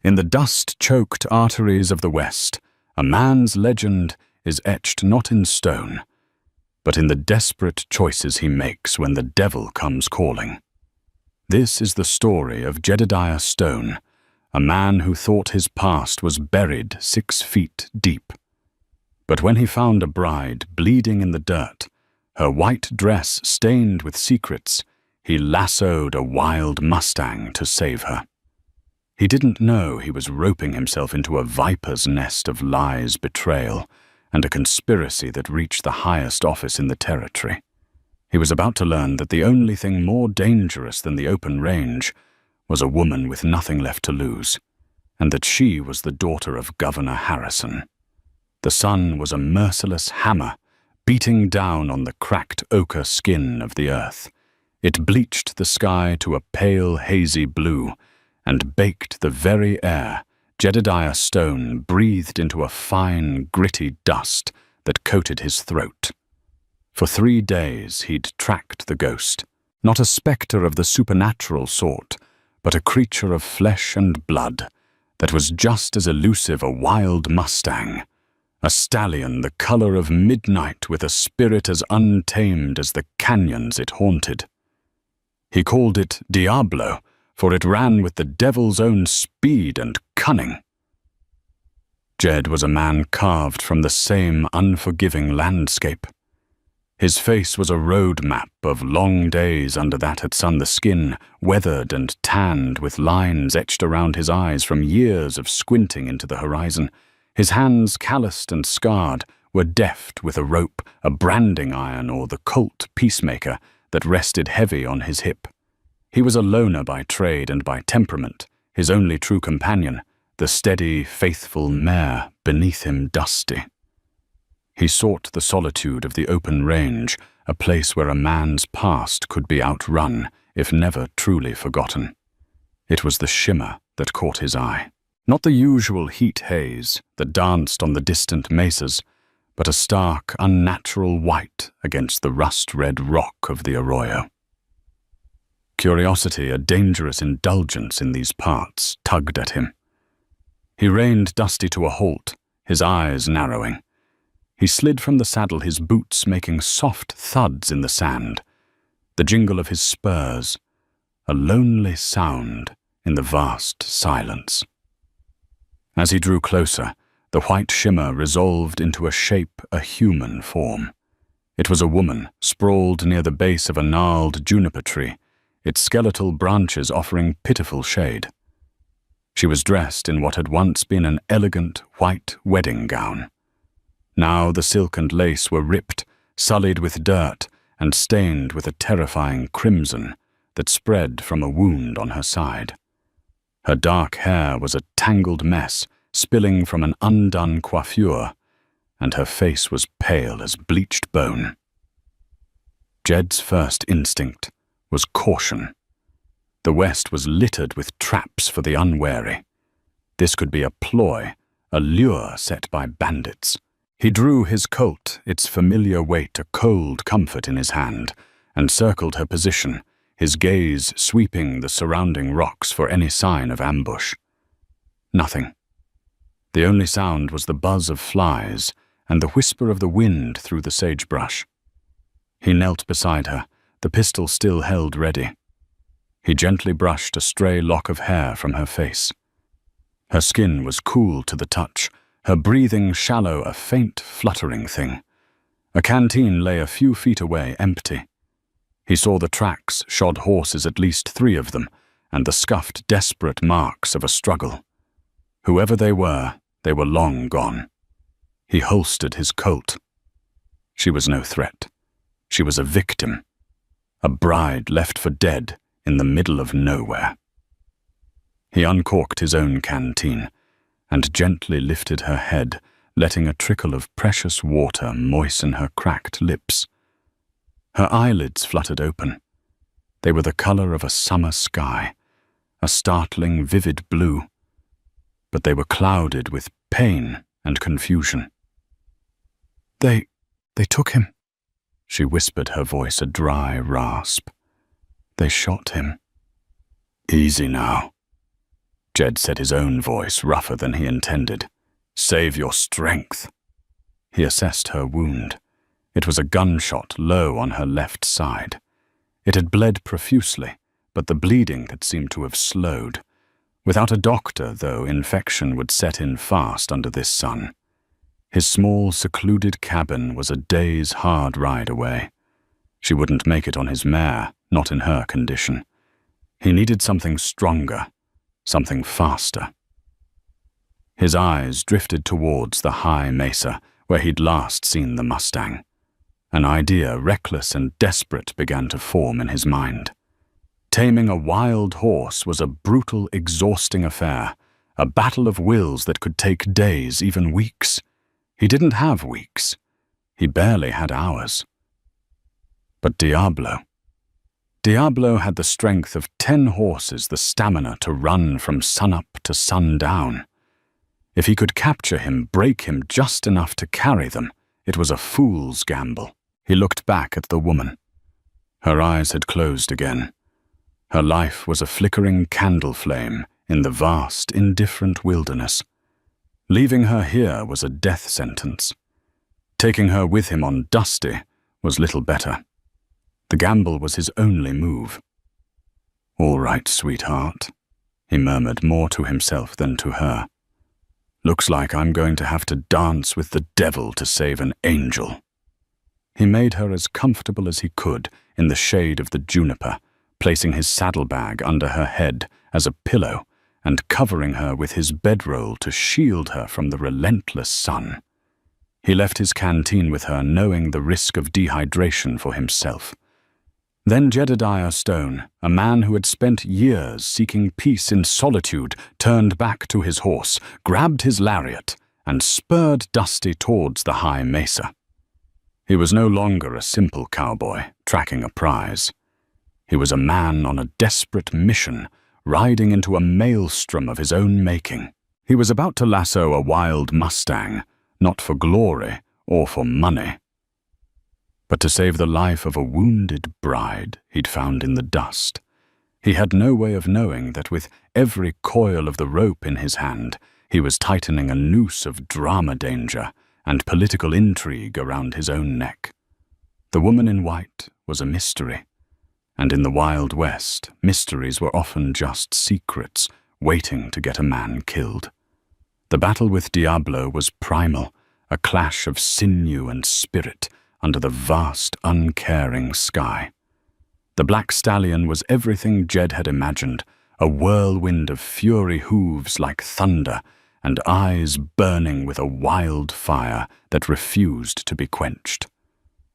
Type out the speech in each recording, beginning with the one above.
In the dust-choked arteries of the West, a man's legend is etched not in stone, but in the desperate choices he makes when the devil comes calling. This is the story of Jedediah Stone, a man who thought his past was buried 6 feet deep. But when he found a bride bleeding in the dirt, her white dress stained with secrets, he lassoed a wild Mustang to save her. He didn't know he was roping himself into a viper's nest of lies, betrayal, and a conspiracy that reached the highest office in the territory. He was about to learn that the only thing more dangerous than the open range was a woman with nothing left to lose, and that she was the daughter of Governor Harrison. The sun was a merciless hammer, beating down on the cracked ochre skin of the earth. It bleached the sky to a pale, hazy blue, and baked the very air. Jedediah Stone breathed into a fine, gritty dust that coated his throat. For 3 days he'd tracked the ghost, not a spectre of the supernatural sort, but a creature of flesh and blood that was just as elusive a wild Mustang, a stallion the color of midnight with a spirit as untamed as the canyons it haunted. He called it Diablo, for it ran with the devil's own speed and cunning. Jed was a man carved from the same unforgiving landscape. His face was a road map of long days under that had sun, the skin weathered and tanned with lines etched around his eyes from years of squinting into the horizon. His hands, calloused and scarred, were deft with a rope, a branding iron, or the Colt peacemaker that rested heavy on his hip. He was a loner by trade and by temperament, his only true companion, the steady, faithful mare beneath him dusty. He sought the solitude of the open range, a place where a man's past could be outrun, if never truly forgotten. It was the shimmer that caught his eye. Not the usual heat haze that danced on the distant mesas, but a stark, unnatural white against the rust-red rock of the arroyo. Curiosity, a dangerous indulgence in these parts, tugged at him. He reined Dusty to a halt, his eyes narrowing. He slid from the saddle, his boots making soft thuds in the sand, the jingle of his spurs, a lonely sound in the vast silence. As he drew closer, the white shimmer resolved into a shape, a human form. It was a woman, sprawled near the base of a gnarled juniper tree, its skeletal branches offering pitiful shade. She was dressed in what had once been an elegant white wedding gown. Now the silk and lace were ripped, sullied with dirt, and stained with a terrifying crimson that spread from a wound on her side. Her dark hair was a tangled mess, spilling from an undone coiffure, and her face was pale as bleached bone. Jed's first instinct was caution. The West was littered with traps for the unwary. This could be a ploy, a lure set by bandits. He drew his Colt, its familiar weight a cold comfort in his hand, and circled her position, his gaze sweeping the surrounding rocks for any sign of ambush. Nothing. The only sound was the buzz of flies and the whisper of the wind through the sagebrush. He knelt beside her, the pistol still held ready. He gently brushed a stray lock of hair from her face. Her skin was cool to the touch, her breathing shallow, a faint fluttering thing. A canteen lay a few feet away, empty. He saw the tracks, shod horses, at least 3 of them, and the scuffed, desperate marks of a struggle. Whoever they were long gone. He holstered his Colt. She was no threat. She was a victim, a bride left for dead in the middle of nowhere. He uncorked his own canteen and gently lifted her head, letting a trickle of precious water moisten her cracked lips. Her eyelids fluttered open. They were the color of a summer sky, a startling, vivid blue, but they were clouded with pain and confusion. They took him," she whispered, her voice a dry rasp. "They shot him." "Easy now." Jed said, his own voice rougher than he intended. "Save your strength." He assessed her wound. It was a gunshot low on her left side. It had bled profusely, but the bleeding had seemed to have slowed. Without a doctor, though, infection would set in fast under this sun. His small, secluded cabin was a day's hard ride away. She wouldn't make it on his mare, not in her condition. He needed something stronger, something faster. His eyes drifted towards the high mesa where he'd last seen the Mustang. An idea, reckless and desperate, began to form in his mind. Taming a wild horse was a brutal, exhausting affair, a battle of wills that could take days, even weeks. He didn't have weeks. He barely had hours. But Diablo had the strength of 10 horses, the stamina to run from sunup to sundown. If he could capture him, break him just enough to carry them, it was a fool's gamble. He looked back at the woman. Her eyes had closed again. Her life was a flickering candle flame in the vast, indifferent wilderness. Leaving her here was a death sentence. Taking her with him on Dusty was little better. The gamble was his only move. "All right, sweetheart," he murmured, more to himself than to her. "Looks like I'm going to have to dance with the devil to save an angel." He made her as comfortable as he could in the shade of the juniper, placing his saddlebag under her head as a pillow and covering her with his bedroll to shield her from the relentless sun. He left his canteen with her, knowing the risk of dehydration for himself. Then Jedediah Stone, a man who had spent years seeking peace in solitude, turned back to his horse, grabbed his lariat, and spurred Dusty towards the high mesa. He was no longer a simple cowboy tracking a prize. He was a man on a desperate mission, riding into a maelstrom of his own making. He was about to lasso a wild Mustang, not for glory or for money, but to save the life of a wounded bride he'd found in the dust. He had no way of knowing that with every coil of the rope in his hand, he was tightening a noose of drama danger and political intrigue around his own neck. The woman in white was a mystery, and in the Wild West, mysteries were often just secrets waiting to get a man killed. The battle with Diablo was primal, a clash of sinew and spirit under the vast, uncaring sky. The black stallion was everything Jed had imagined, a whirlwind of fury hooves like thunder and eyes burning with a wild fire that refused to be quenched.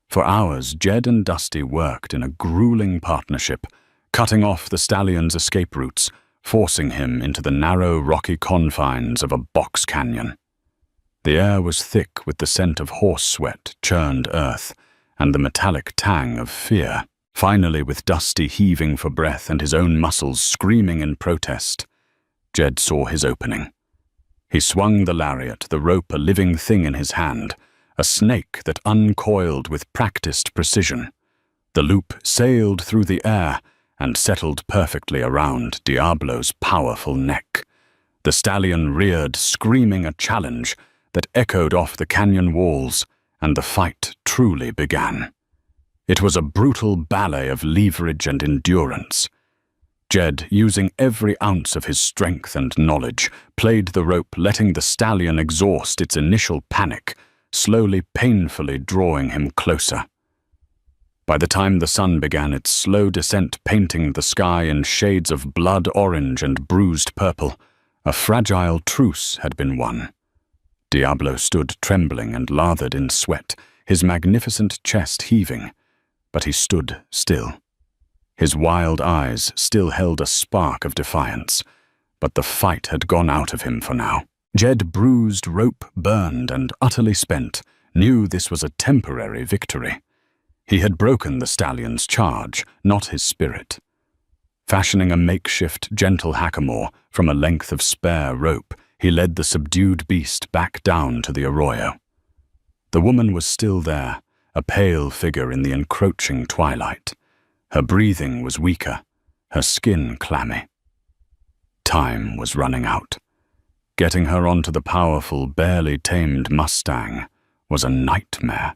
For hours, Jed and Dusty worked in a grueling partnership, cutting off the stallion's escape routes, forcing him into the narrow, rocky confines of a box canyon. The air was thick with the scent of horse sweat, churned earth, and the metallic tang of fear. Finally, with Dusty heaving for breath and his own muscles screaming in protest, Jed saw his opening. He swung the lariat, the rope a living thing in his hand, a snake that uncoiled with practiced precision. The loop sailed through the air and settled perfectly around Diablo's powerful neck. The stallion reared, screaming a challenge that echoed off the canyon walls, and the fight truly began. It was a brutal ballet of leverage and endurance. Jed, using every ounce of his strength and knowledge, played the rope, letting the stallion exhaust its initial panic, slowly, painfully drawing him closer. By the time the sun began its slow descent, painting the sky in shades of blood orange and bruised purple, a fragile truce had been won. Diablo stood trembling and lathered in sweat, his magnificent chest heaving, but he stood still. His wild eyes still held a spark of defiance, but the fight had gone out of him for now. Jed, bruised, rope-burned, and utterly spent, knew this was a temporary victory. He had broken the stallion's charge, not his spirit. Fashioning a makeshift gentle hackamore from a length of spare rope, he led the subdued beast back down to the arroyo. The woman was still there, a pale figure in the encroaching twilight. Her breathing was weaker, her skin clammy. Time was running out. Getting her onto the powerful, barely tamed Mustang was a nightmare.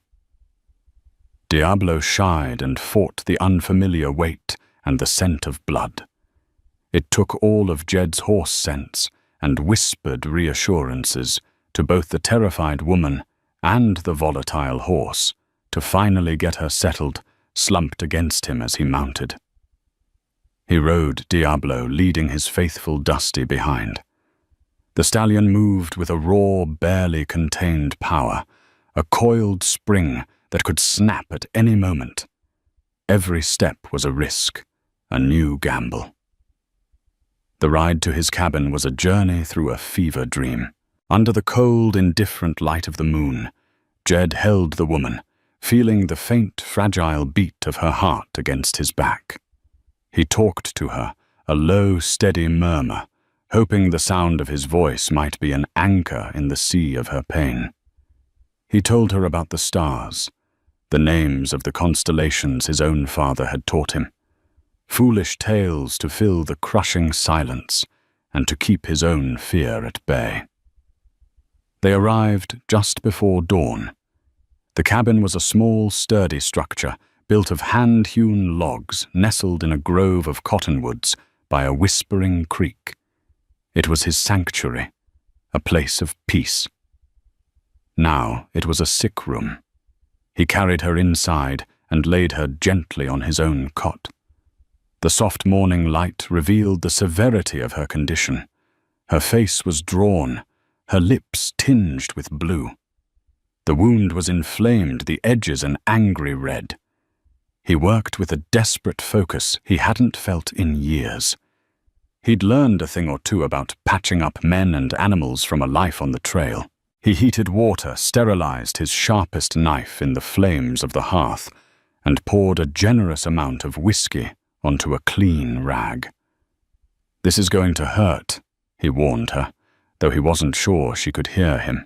Diablo shied and fought the unfamiliar weight and the scent of blood. It took all of Jed's horse sense and whispered reassurances to both the terrified woman and the volatile horse to finally get her settled, slumped against him as he mounted. He rode Diablo, leading his faithful Dusty behind. The stallion moved with a raw, barely contained power, a coiled spring that could snap at any moment. Every step was a risk, a new gamble. The ride to his cabin was a journey through a fever dream. Under the cold, indifferent light of the moon, Jed held the woman, feeling the faint, fragile beat of her heart against his back. He talked to her, a low, steady murmur, hoping the sound of his voice might be an anchor in the sea of her pain. He told her about the stars, the names of the constellations his own father had taught him, foolish tales to fill the crushing silence and to keep his own fear at bay. They arrived just before dawn. The cabin was a small, sturdy structure built of hand-hewn logs nestled in a grove of cottonwoods by a whispering creek. It was his sanctuary, a place of peace. Now it was a sick room. He carried her inside and laid her gently on his own cot. The soft morning light revealed the severity of her condition. Her face was drawn, her lips tinged with blue. The wound was inflamed, the edges an angry red. He worked with a desperate focus he hadn't felt in years. He'd learned a thing or two about patching up men and animals from a life on the trail. He heated water, sterilized his sharpest knife in the flames of the hearth, and poured a generous amount of whiskey onto a clean rag. "This is going to hurt," he warned her, though he wasn't sure she could hear him.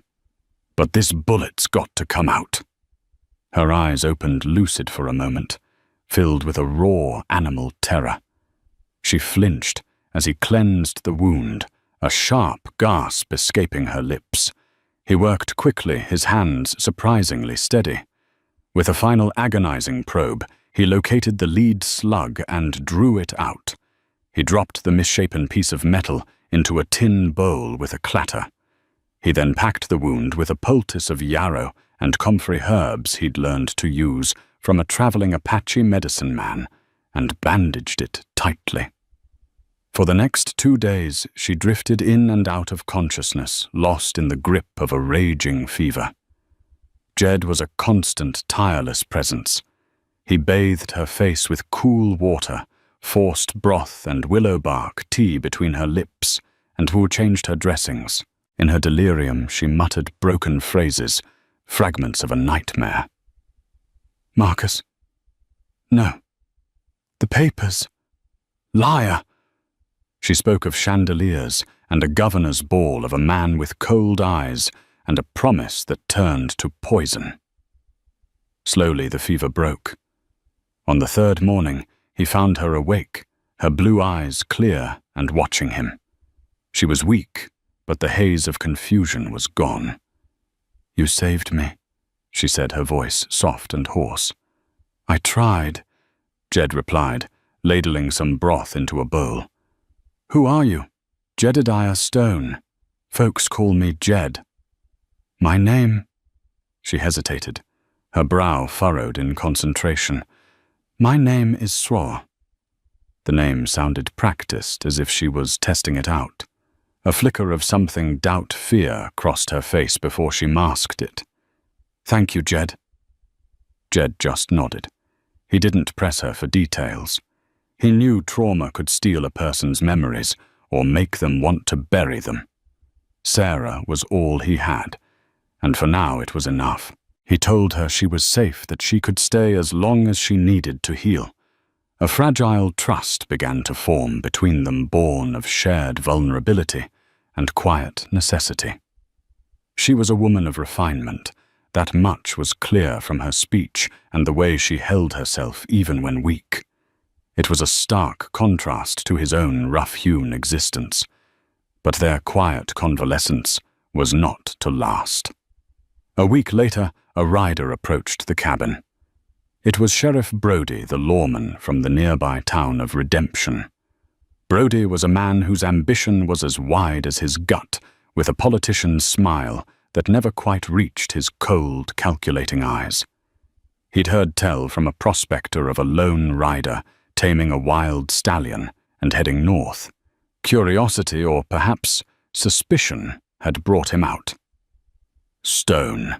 "But this bullet's got to come out." Her eyes opened lucid for a moment, filled with a raw animal terror. She flinched as he cleansed the wound, a sharp gasp escaping her lips. He worked quickly, his hands surprisingly steady. With a final agonizing probe, he located the lead slug and drew it out. He dropped the misshapen piece of metal into a tin bowl with a clatter. He then packed the wound with a poultice of yarrow and comfrey herbs he'd learned to use from a traveling Apache medicine man and bandaged it tightly. For the next 2 days, she drifted in and out of consciousness, lost in the grip of a raging fever. Jed was a constant, tireless presence. He bathed her face with cool water, forced broth and willow bark tea between her lips, and Wu changed her dressings. In her delirium, she muttered broken phrases, fragments of a nightmare. "Marcus. No. The papers. Liar." She spoke of chandeliers and a governor's ball of a man with cold eyes and a promise that turned to poison. Slowly the fever broke. On the 3rd morning, he found her awake, her blue eyes clear and watching him. She was weak, but the haze of confusion was gone. "You saved me," she said, her voice soft and hoarse. "I tried," Jed replied, ladling some broth into a bowl. "Who are you?" "Jedediah Stone. Folks call me Jed." "My name?" She hesitated, her brow furrowed in concentration. "My name is Sraw." The name sounded practiced, as if she was testing it out. A flicker of something doubt-fear crossed her face before she masked it. "Thank you, Jed." Jed just nodded. He didn't press her for details. He knew trauma could steal a person's memories or make them want to bury them. Sarah was all he had, and for now it was enough. He told her she was safe, that she could stay as long as she needed to heal. A fragile trust began to form between them, born of shared vulnerability and quiet necessity. She was a woman of refinement. That much was clear from her speech and the way she held herself even when weak. It was a stark contrast to his own rough-hewn existence, but their quiet convalescence was not to last. A week later, a rider approached the cabin. It was Sheriff Brody, the lawman from the nearby town of Redemption. Brody was a man whose ambition was as wide as his gut, with a politician's smile that never quite reached his cold, calculating eyes. He'd heard tell from a prospector of a lone rider taming a wild stallion and heading north. Curiosity, or perhaps suspicion, had brought him out. Stone.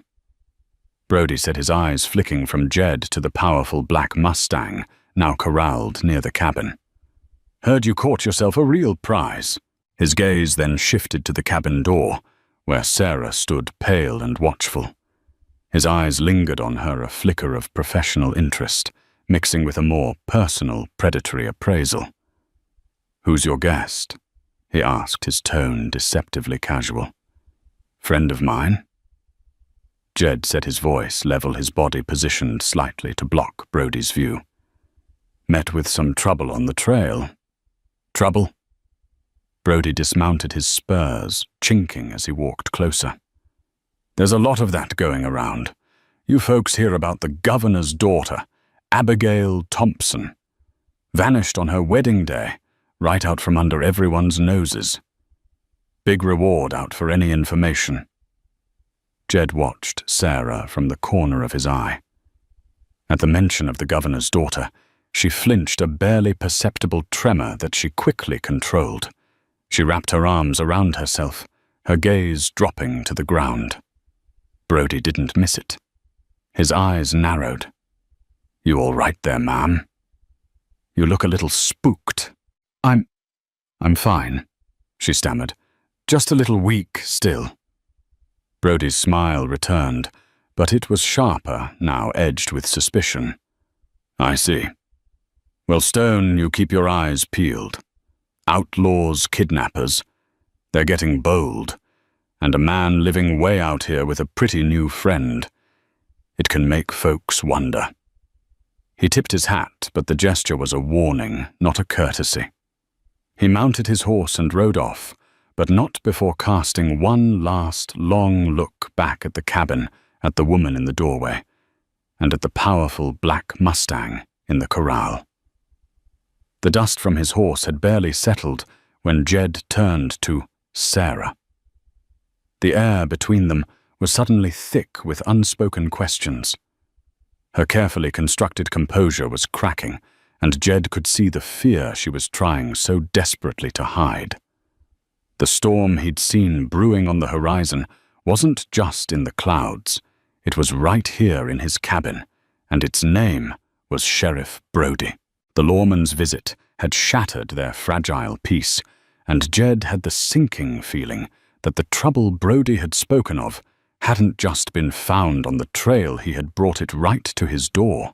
Brody said, his eyes flicking from Jed to the powerful black Mustang, now corralled near the cabin. Heard you caught yourself a real prize. His gaze then shifted to the cabin door, where Sarah stood pale and watchful. His eyes lingered on her, a flicker of professional interest, mixing with a more personal, predatory appraisal. Who's your guest? He asked, his tone deceptively casual. Friend of mine? Jed said, his voice level, his body positioned slightly to block Brody's view. Met with some trouble on the trail. Trouble? Brody dismounted his spurs, chinking as he walked closer. There's a lot of that going around. You folks hear about the governor's daughter, Abigail Thompson. Vanished on her wedding day, right out from under everyone's noses. Big reward out for any information. Jed watched Sarah from the corner of his eye. At the mention of the governor's daughter, she flinched, a barely perceptible tremor that she quickly controlled. She wrapped her arms around herself, her gaze dropping to the ground. Brody didn't miss it. His eyes narrowed. You all right there, ma'am? You look a little spooked. I'm fine, she stammered. Just a little weak still. Brody's smile returned, but it was sharper, now edged with suspicion. I see. Well, Stone, you keep your eyes peeled. Outlaws, kidnappers. They're getting bold. And a man living way out here with a pretty new friend. It can make folks wonder. He tipped his hat, but the gesture was a warning, not a courtesy. He mounted his horse and rode off, but not before casting one last long look back at the cabin, at the woman in the doorway, and at the powerful black Mustang in the corral. The dust from his horse had barely settled when Jed turned to Sarah. The air between them was suddenly thick with unspoken questions. Her carefully constructed composure was cracking, and Jed could see the fear she was trying so desperately to hide. The storm he'd seen brewing on the horizon wasn't just in the clouds. It was right here in his cabin, and its name was Sheriff Brody. The lawman's visit had shattered their fragile peace, and Jed had the sinking feeling that the trouble Brody had spoken of hadn't just been found on the trail, he had brought it right to his door.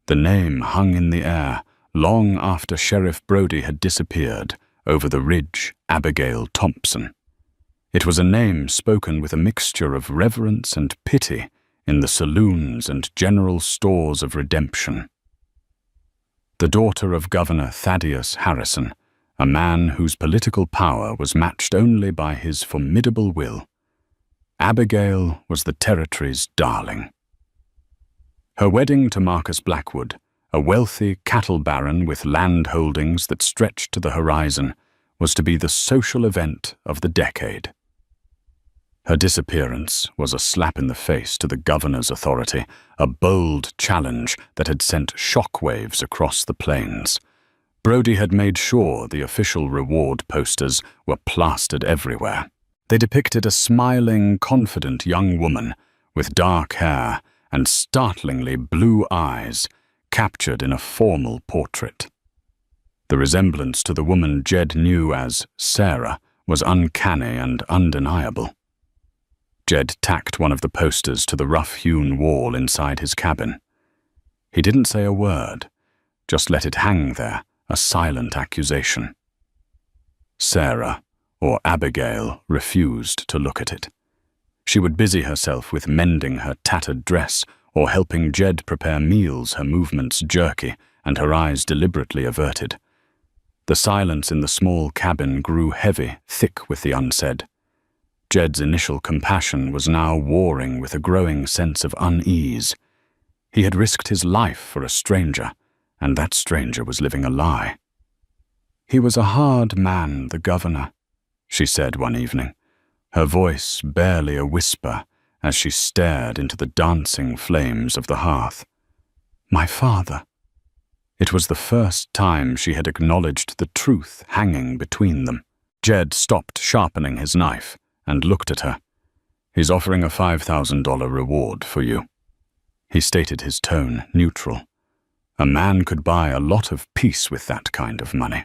The name hung in the air long after Sheriff Brody had disappeared over the ridge, Abigail Thompson. It was a name spoken with a mixture of reverence and pity in the saloons and general stores of Redemption. The daughter of Governor Thaddeus Harrison, a man whose political power was matched only by his formidable will. Abigail was the territory's darling. Her wedding to Marcus Blackwood, a wealthy cattle baron with land holdings that stretched to the horizon, was to be the social event of the decade. Her disappearance was a slap in the face to the governor's authority, a bold challenge that had sent shockwaves across the plains. Brody had made sure the official reward posters were plastered everywhere. They depicted a smiling, confident young woman with dark hair and startlingly blue eyes, captured in a formal portrait. The resemblance to the woman Jed knew as Sarah was uncanny and undeniable. Jed tacked one of the posters to the rough-hewn wall inside his cabin. He didn't say a word, just let it hang there, a silent accusation. Sarah, or Abigail, refused to look at it. She would busy herself with mending her tattered dress or helping Jed prepare meals, her movements jerky and her eyes deliberately averted. The silence in the small cabin grew heavy, thick with the unsaid. Jed's initial compassion was now warring with a growing sense of unease. He had risked his life for a stranger, and that stranger was living a lie. "He was a hard man, the governor," she said one evening, her voice barely a whisper as she stared into the dancing flames of the hearth. "My father." It was the first time she had acknowledged the truth hanging between them. Jed stopped sharpening his knife and looked at her. "He's offering a $5,000 reward for you." He stated his tone neutral. A man could buy a lot of peace with that kind of money.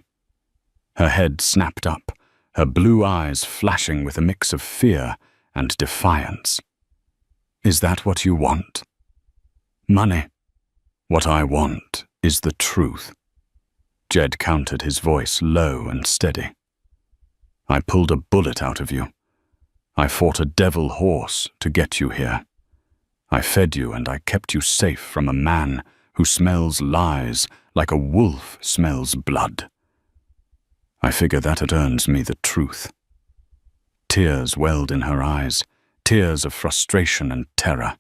Her head snapped up, her blue eyes flashing with a mix of fear and defiance. "Is that what you want?" "Money. What I want is the truth." Jed countered, his voice low and steady. "I pulled a bullet out of you. I fought a devil horse to get you here. I fed you and I kept you safe from a man who smells lies like a wolf smells blood. I figure that it earns me the truth." Tears welled in her eyes, tears of frustration and terror.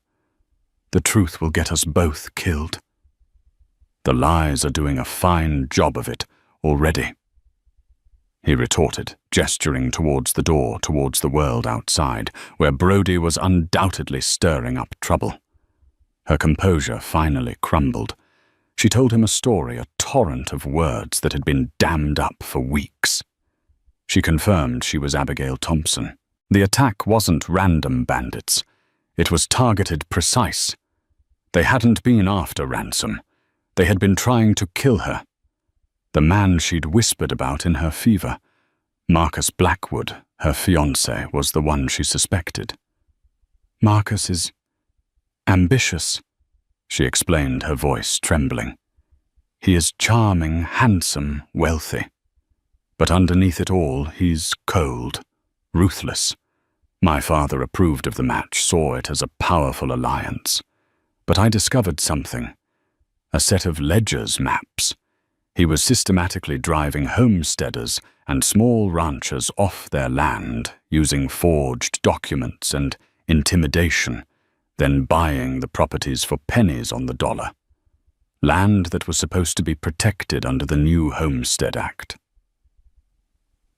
"The truth will get us both killed." "The lies are doing a fine job of it already," he retorted, gesturing towards the door, towards the world outside, where Brody was undoubtedly stirring up trouble. Her composure finally crumbled. She told him a story, a torrent of words that had been dammed up for weeks. She confirmed she was Abigail Thompson. The attack wasn't random bandits. It was targeted, precise. They hadn't been after ransom. They had been trying to kill her. The man she'd whispered about in her fever, Marcus Blackwood, her fiancé, was the one she suspected. "Marcus is ambitious," she explained, her voice trembling. "He is charming, handsome, wealthy. But underneath it all, he's cold, ruthless. My father approved of the match, saw it as a powerful alliance. But I discovered something. A set of ledger's maps. He was systematically driving homesteaders and small ranchers off their land using forged documents and intimidation, then buying the properties for pennies on the dollar. Land that was supposed to be protected under the new Homestead Act."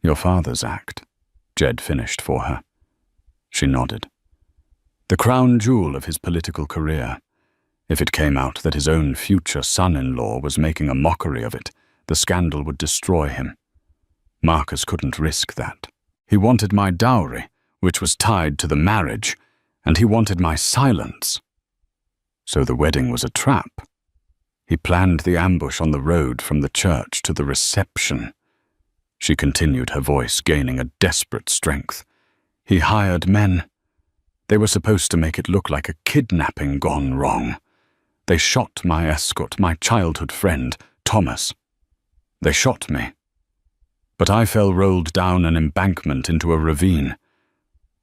"Your father's act," Jed finished for her. She nodded. "The crown jewel of his political career. If it came out that his own future son-in-law was making a mockery of it, the scandal would destroy him. Marcus couldn't risk that. He wanted my dowry, which was tied to the marriage, and he wanted my silence. So the wedding was a trap. He planned the ambush on the road from the church to the reception." She continued, her voice gaining a desperate strength. "He hired men. They were supposed to make it look like a kidnapping gone wrong. They shot my escort, my childhood friend, Thomas. They shot me. But I fell rolled down an embankment into a ravine.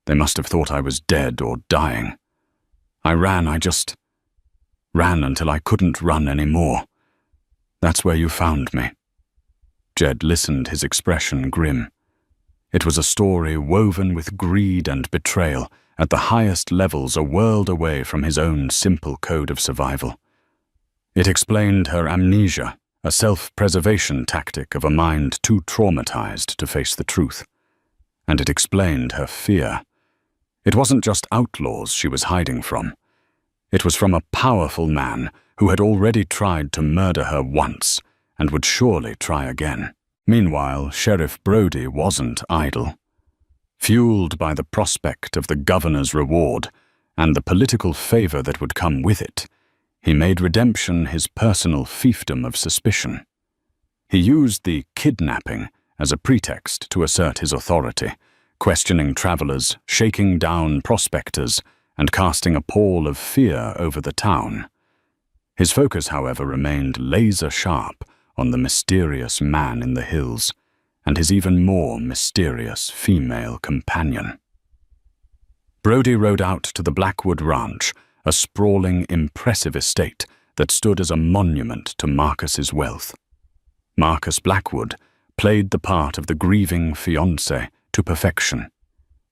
They must have thought I was dead or dying. I just ran until I couldn't run anymore. That's where you found me." Jed listened, his expression grim. It was a story woven with greed and betrayal, at the highest levels a world away from his own simple code of survival. It explained her amnesia, a self-preservation tactic of a mind too traumatized to face the truth. And it explained her fear. It wasn't just outlaws she was hiding from. It was from a powerful man who had already tried to murder her once and would surely try again. Meanwhile, Sheriff Brody wasn't idle. Fueled by the prospect of the governor's reward and the political favor that would come with it, he made redemption his personal fiefdom of suspicion. He used the kidnapping as a pretext to assert his authority, questioning travelers, shaking down prospectors, and casting a pall of fear over the town. His focus, however, remained laser-sharp on the mysterious man in the hills and his even more mysterious female companion. Brody rode out to the Blackwood Ranch, a sprawling, impressive estate that stood as a monument to Marcus's wealth. Marcus Blackwood played the part of the grieving fiancé to perfection.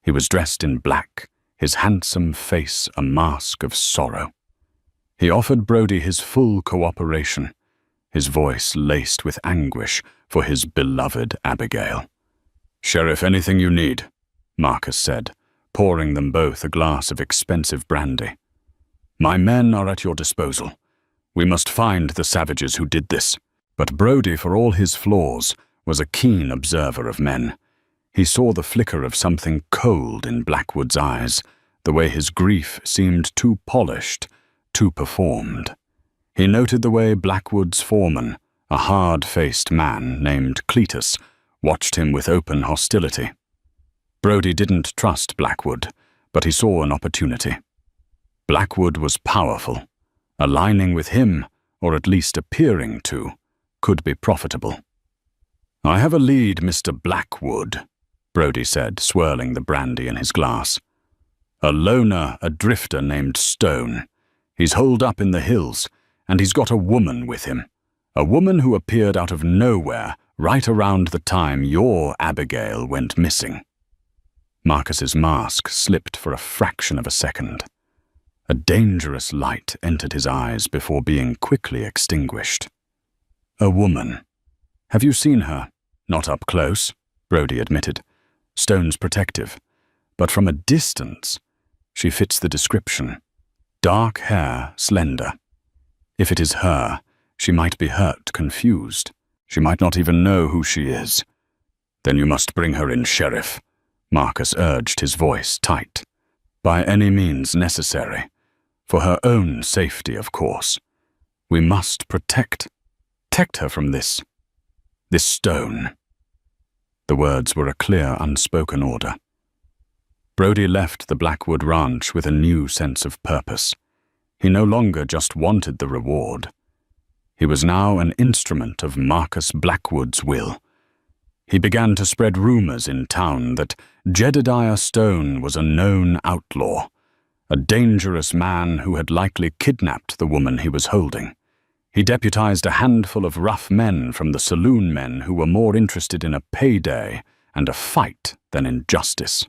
He was dressed in black, his handsome face a mask of sorrow. He offered Brody his full cooperation, his voice laced with anguish for his beloved Abigail. "Sheriff, anything you need," Marcus said, pouring them both a glass of expensive brandy. "My men are at your disposal. We must find the savages who did this." But Brody, for all his flaws, was a keen observer of men. He saw the flicker of something cold in Blackwood's eyes, the way his grief seemed too polished, too performed. He noted the way Blackwood's foreman, a hard-faced man named Cletus, watched him with open hostility. Brody didn't trust Blackwood, but he saw an opportunity. Blackwood was powerful. Aligning with him, or at least appearing to, could be profitable. "I have a lead, Mr. Blackwood," Brody said, swirling the brandy in his glass. "A loner, a drifter named Stone. He's holed up in the hills, and he's got a woman with him. A woman who appeared out of nowhere right around the time your Abigail went missing." Marcus's mask slipped for a fraction of a second. A dangerous light entered his eyes before being quickly extinguished. "A woman. Have you seen her?" "Not up close," Brody admitted. "Stone's protective. But from a distance, she fits the description. Dark hair, slender. If it is her, she might be hurt, confused. She might not even know who she is." "Then you must bring her in, Sheriff," Marcus urged, his voice tight. "By any means necessary. For her own safety, of course. We must protect her from this Stone." The words were a clear, unspoken order. Brody left the Blackwood Ranch with a new sense of purpose. He no longer just wanted the reward. He was now an instrument of Marcus Blackwood's will. He began to spread rumors in town that Jedediah Stone was a known outlaw, a dangerous man who had likely kidnapped the woman he was holding. He deputized a handful of rough men from the saloon men who were more interested in a payday and a fight than in justice.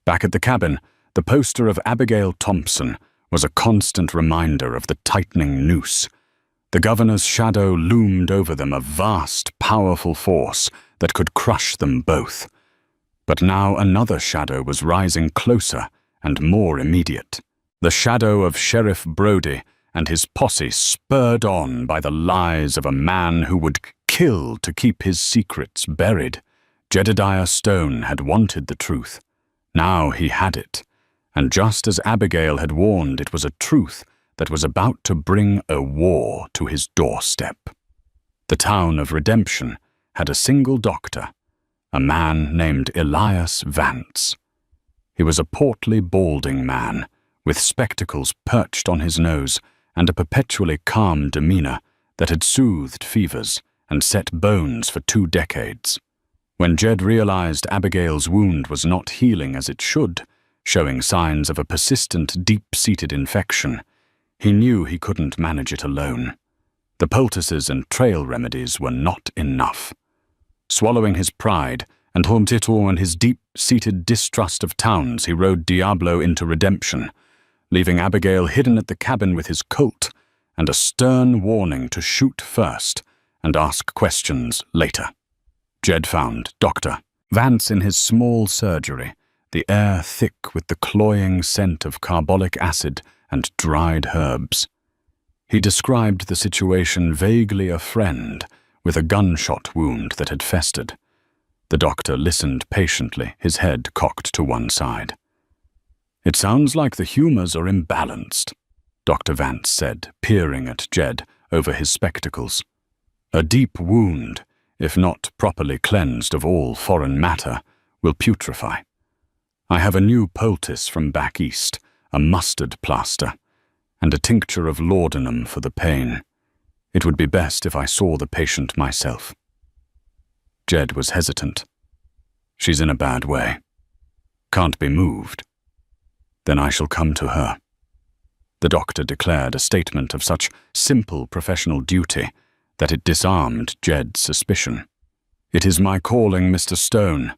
Back at the cabin, the poster of Abigail Thompson was a constant reminder of the tightening noose. The governor's shadow loomed over them, a vast, powerful force that could crush them both. But now another shadow was rising closer and more immediate. The shadow of Sheriff Brody and his posse, spurred on by the lies of a man who would kill to keep his secrets buried. Jedediah Stone had wanted the truth. Now he had it, and just as Abigail had warned, it was a truth that was about to bring a war to his doorstep. The town of Redemption had a single doctor, a man named Elias Vance. He was a portly, balding man, with spectacles perched on his nose and a perpetually calm demeanor that had soothed fevers and set bones for 2 decades. When Jed realized Abigail's wound was not healing as it should, showing signs of a persistent, deep-seated infection, he knew he couldn't manage it alone. The poultices and trail remedies were not enough. Swallowing his pride and his deep-seated distrust of towns, he rode Diablo into Redemption, leaving Abigail hidden at the cabin with his Colt and a stern warning to shoot first and ask questions later. Jed found Dr. Vance in his small surgery, the air thick with the cloying scent of carbolic acid and dried herbs. He described the situation vaguely a friend with a gunshot wound that had festered. The doctor listened patiently, his head cocked to one side. "It sounds like the humors are imbalanced," Dr. Vance said, peering at Jed over his spectacles. "A deep wound, if not properly cleansed of all foreign matter, will putrefy. I have a new poultice from back east, a mustard plaster, and a tincture of laudanum for the pain. It would be best if I saw the patient myself." Jed was hesitant. "She's in a bad way. Can't be moved. Then I shall come to her." The doctor declared a statement of such simple professional duty that it disarmed Jed's suspicion. "It is my calling, Mr. Stone.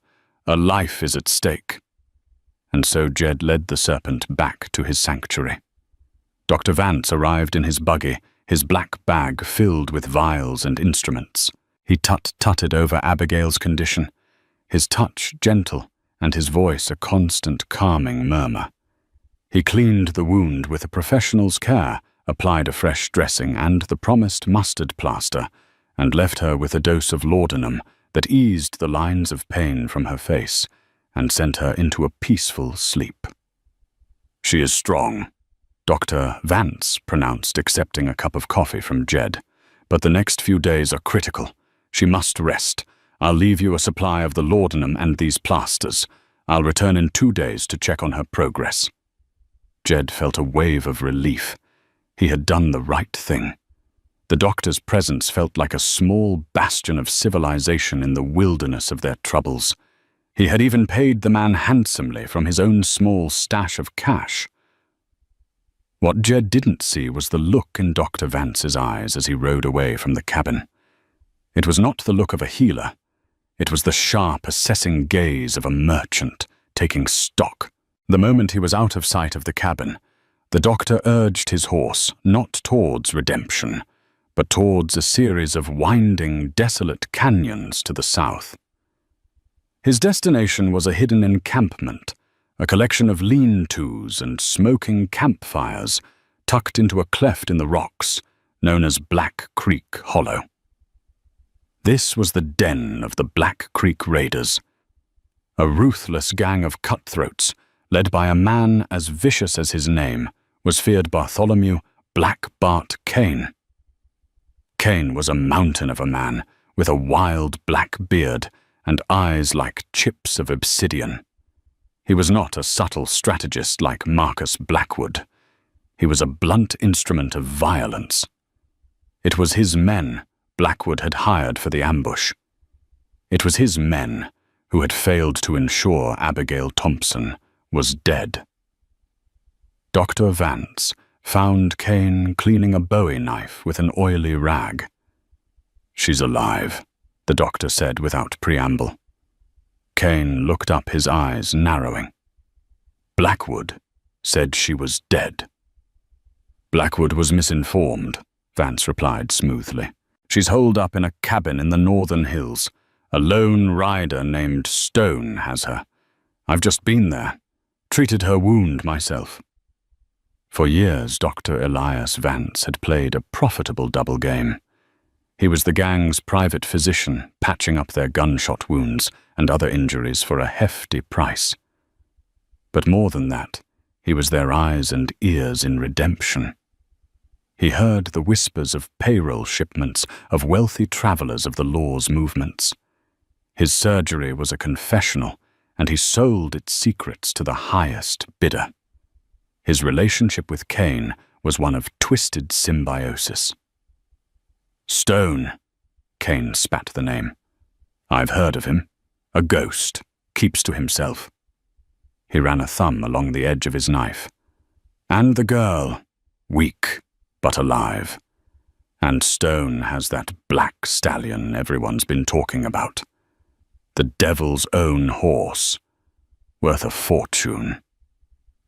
A life is at stake." And so Jed led the serpent back to his sanctuary. Dr. Vance arrived in his buggy, his black bag filled with vials and instruments. He tut-tutted over Abigail's condition, his touch gentle and his voice a constant calming murmur. He cleaned the wound with a professional's care, applied a fresh dressing and the promised mustard plaster, and left her with a dose of laudanum that eased the lines of pain from her face and sent her into a peaceful sleep. "She is strong," Dr. Vance pronounced, accepting a cup of coffee from Jed. "But the next few days are critical. She must rest. I'll leave you a supply of the laudanum and these plasters. I'll return in 2 days to check on her progress." Jed felt a wave of relief. He had done the right thing. The doctor's presence felt like a small bastion of civilization in the wilderness of their troubles. He had even paid the man handsomely from his own small stash of cash. What Jed didn't see was the look in Dr. Vance's eyes as he rode away from the cabin. It was not the look of a healer. It was the sharp, assessing gaze of a merchant taking stock. The moment he was out of sight of the cabin, the doctor urged his horse not towards redemption, but towards a series of winding, desolate canyons to the south. His destination was a hidden encampment, a collection of lean-tos and smoking campfires tucked into a cleft in the rocks known as Black Creek Hollow. This was the den of the Black Creek Raiders, a ruthless gang of cutthroats led by a man as vicious as his name was feared Bartholomew Black Bart Kane. Kane was a mountain of a man with a wild black beard and eyes like chips of obsidian. He was not a subtle strategist like Marcus Blackwood. He was a blunt instrument of violence. It was his men Blackwood had hired for the ambush. It was his men who had failed to ensure Abigail Thompson was dead. Dr. Vance found Kane cleaning a Bowie knife with an oily rag. "She's alive," the doctor said without preamble. Kane looked up, his eyes narrowing. "Blackwood said she was dead." "Blackwood was misinformed," Vance replied smoothly. "She's holed up in a cabin in the northern hills. A lone rider named Stone has her. I've just been there, treated her wound myself." For years, Dr. Elias Vance had played a profitable double game. He was the gang's private physician, patching up their gunshot wounds and other injuries for a hefty price. But more than that, he was their eyes and ears in redemption. He heard the whispers of payroll shipments of wealthy travelers of the law's movements. His surgery was a confessional, and he sold its secrets to the highest bidder. His relationship with Kane was one of twisted symbiosis. "Stone," Kane spat the name. "I've heard of him. A ghost, keeps to himself." He ran a thumb along the edge of his knife. "And the girl, weak, but alive. And Stone has that black stallion everyone's been talking about. The devil's own horse, worth a fortune."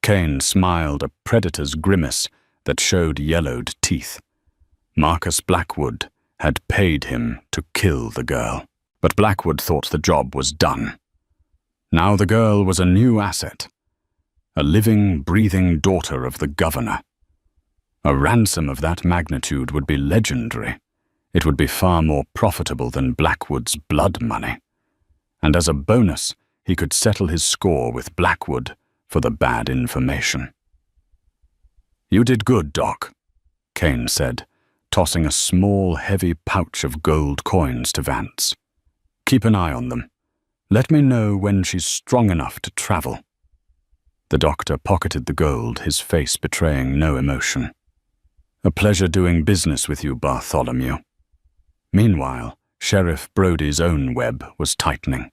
Kane smiled a predator's grimace that showed yellowed teeth. Marcus Blackwood had paid him to kill the girl, but Blackwood thought the job was done. Now the girl was a new asset, a living, breathing daughter of the governor. A ransom of that magnitude would be legendary. It would be far more profitable than Blackwood's blood money. And as a bonus, he could settle his score with Blackwood for the bad information. "You did good, Doc," Kane said, tossing a small, heavy pouch of gold coins to Vance. "Keep an eye on them. Let me know when she's strong enough to travel." The doctor pocketed the gold, his face betraying no emotion. "A pleasure doing business with you, Bartholomew." Meanwhile, Sheriff Brody's own web was tightening.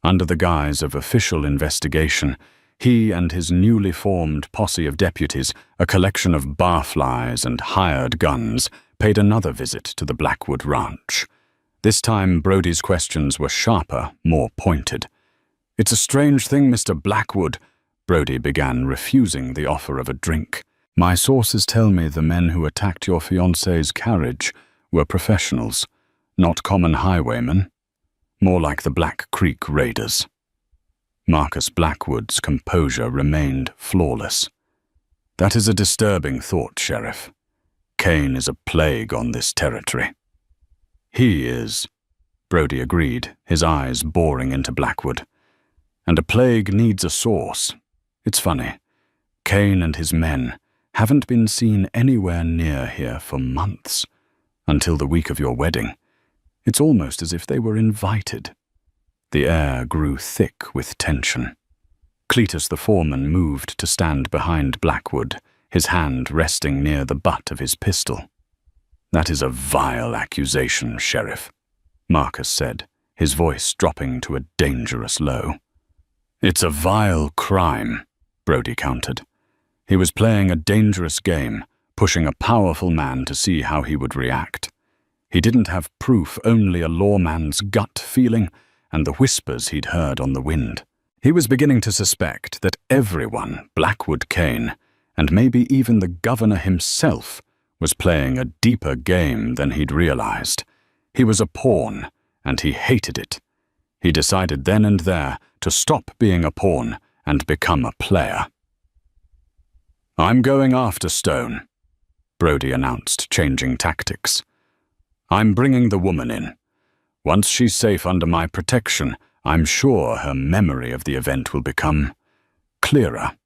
Under the guise of official investigation, He and his newly formed posse of deputies, a collection of barflies and hired guns, paid another visit to the Blackwood ranch. This time Brody's questions were sharper, more pointed. "It's a strange thing, Mr. Blackwood," Brody began, refusing the offer of a drink. "My sources tell me the men who attacked your fiancée's carriage were professionals, not common highwaymen, more like the Black Creek Raiders." Marcus Blackwood's composure remained flawless. "That is a disturbing thought, Sheriff. Kane is a plague on this territory." "He is," Brody agreed, his eyes boring into Blackwood. "And a plague needs a source. It's funny. Kane and his men haven't been seen anywhere near here for months, until the week of your wedding. It's almost as if they were invited." The air grew thick with tension. Cletus the foreman moved to stand behind Blackwood, his hand resting near the butt of his pistol. "That is a vile accusation, Sheriff," Marcus said, his voice dropping to a dangerous low. "It's a vile crime," Brody countered. He was playing a dangerous game, pushing a powerful man to see how he would react. He didn't have proof, only a lawman's gut feeling and the whispers he'd heard on the wind. He was beginning to suspect that everyone, Blackwood Kane, and maybe even the governor himself, was playing a deeper game than he'd realized. He was a pawn, and he hated it. He decided then and there to stop being a pawn and become a player. "I'm going after Stone," Brody announced, changing tactics. "I'm bringing the woman in. Once she's safe under my protection, I'm sure her memory of the event will become clearer.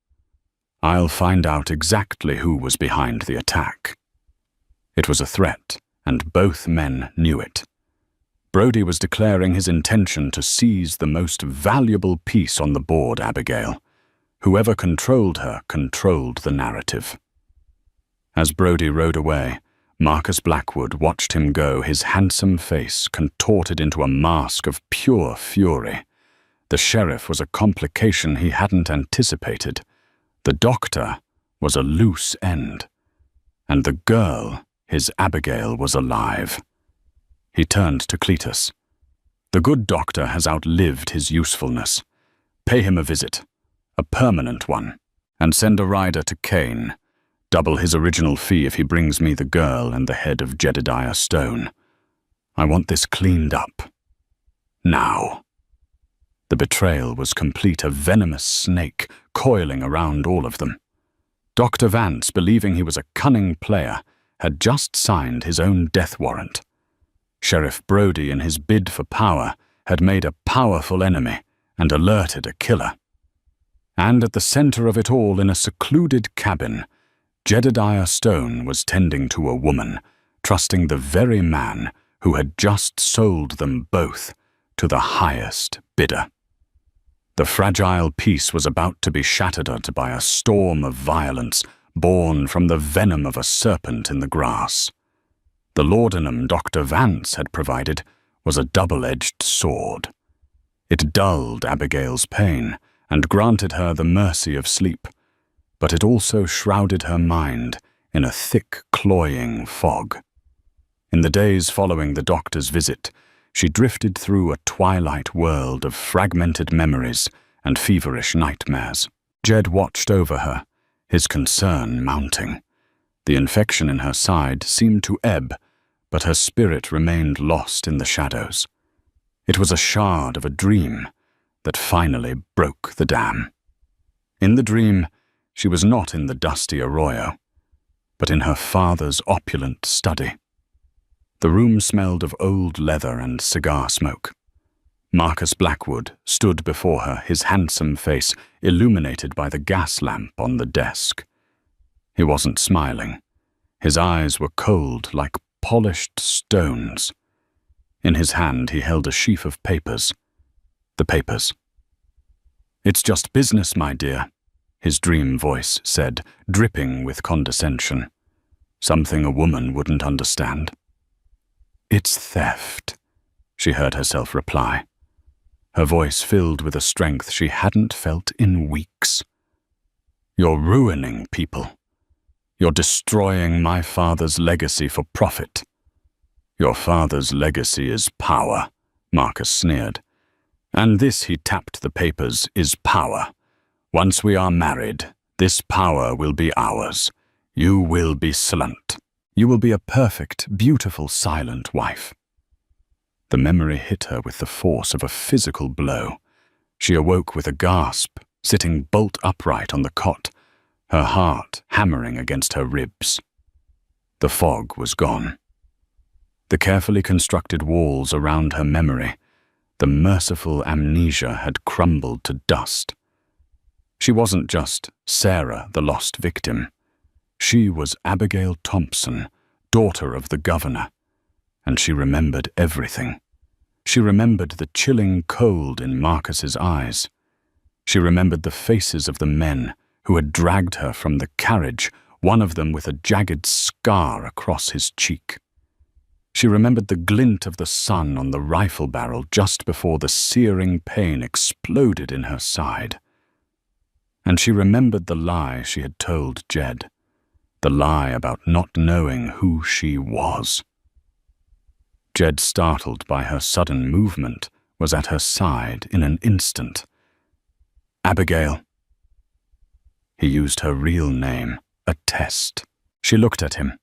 I'll find out exactly who was behind the attack." It was a threat, and both men knew it. Brody was declaring his intention to seize the most valuable piece on the board, Abigail. Whoever controlled her controlled the narrative. As Brody rode away, Marcus Blackwood watched him go, his handsome face contorted into a mask of pure fury. The sheriff was a complication he hadn't anticipated. The doctor was a loose end. And the girl, his Abigail, was alive. He turned to Cletus. "The good doctor has outlived his usefulness. Pay him a visit, a permanent one, and send a rider to Kane. Double his original fee if he brings me the girl and the head of Jedediah Stone. I want this cleaned up. Now." The betrayal was complete, a venomous snake coiling around all of them. Dr. Vance, believing he was a cunning player, had just signed his own death warrant. Sheriff Brody, in his bid for power, had made a powerful enemy and alerted a killer. And at the center of it all, in a secluded cabin, Jedediah Stone was tending to a woman, trusting the very man who had just sold them both to the highest bidder. The fragile peace was about to be shattered by a storm of violence born from the venom of a serpent in the grass. The laudanum Dr. Vance had provided was a double-edged sword. It dulled Abigail's pain and granted her the mercy of sleep, but it also shrouded her mind in a thick, cloying fog. In the days following the doctor's visit, she drifted through a twilight world of fragmented memories and feverish nightmares. Jed watched over her, his concern mounting. The infection in her side seemed to ebb, but her spirit remained lost in the shadows. It was a shard of a dream that finally broke the dam. In the dream, she was not in the dusty arroyo, but in her father's opulent study. The room smelled of old leather and cigar smoke. Marcus Blackwood stood before her, his handsome face illuminated by the gas lamp on the desk. He wasn't smiling. His eyes were cold like polished stones. In his hand he held a sheaf of papers. The papers. "It's just business, my dear," his dream voice said, dripping with condescension. "Something a woman wouldn't understand." "It's theft," she heard herself reply. her voice filled with a strength she hadn't felt in weeks. "You're ruining people. You're destroying my father's legacy for profit." "Your father's legacy is power," Marcus sneered. "And this," he tapped the papers, "is power. Once we are married, this power will be ours. You will be Slunt. You will be a perfect, beautiful, silent wife." The memory hit her with the force of a physical blow. She awoke with a gasp, sitting bolt upright on the cot, her heart hammering against her ribs. The fog was gone. The carefully constructed walls around her memory, the merciful amnesia had crumbled to dust. She wasn't just Sarah, the lost victim. She was Abigail Thompson, daughter of the governor, and she remembered everything. She remembered the chilling cold in Marcus's eyes. She remembered the faces of the men who had dragged her from the carriage, one of them with a jagged scar across his cheek. She remembered the glint of the sun on the rifle barrel just before the searing pain exploded in her side. And she remembered the lie she had told Jed, the lie about not knowing who she was. Jed, startled by her sudden movement, was at her side in an instant. "Abigail." He used her real name, a test. She looked at him,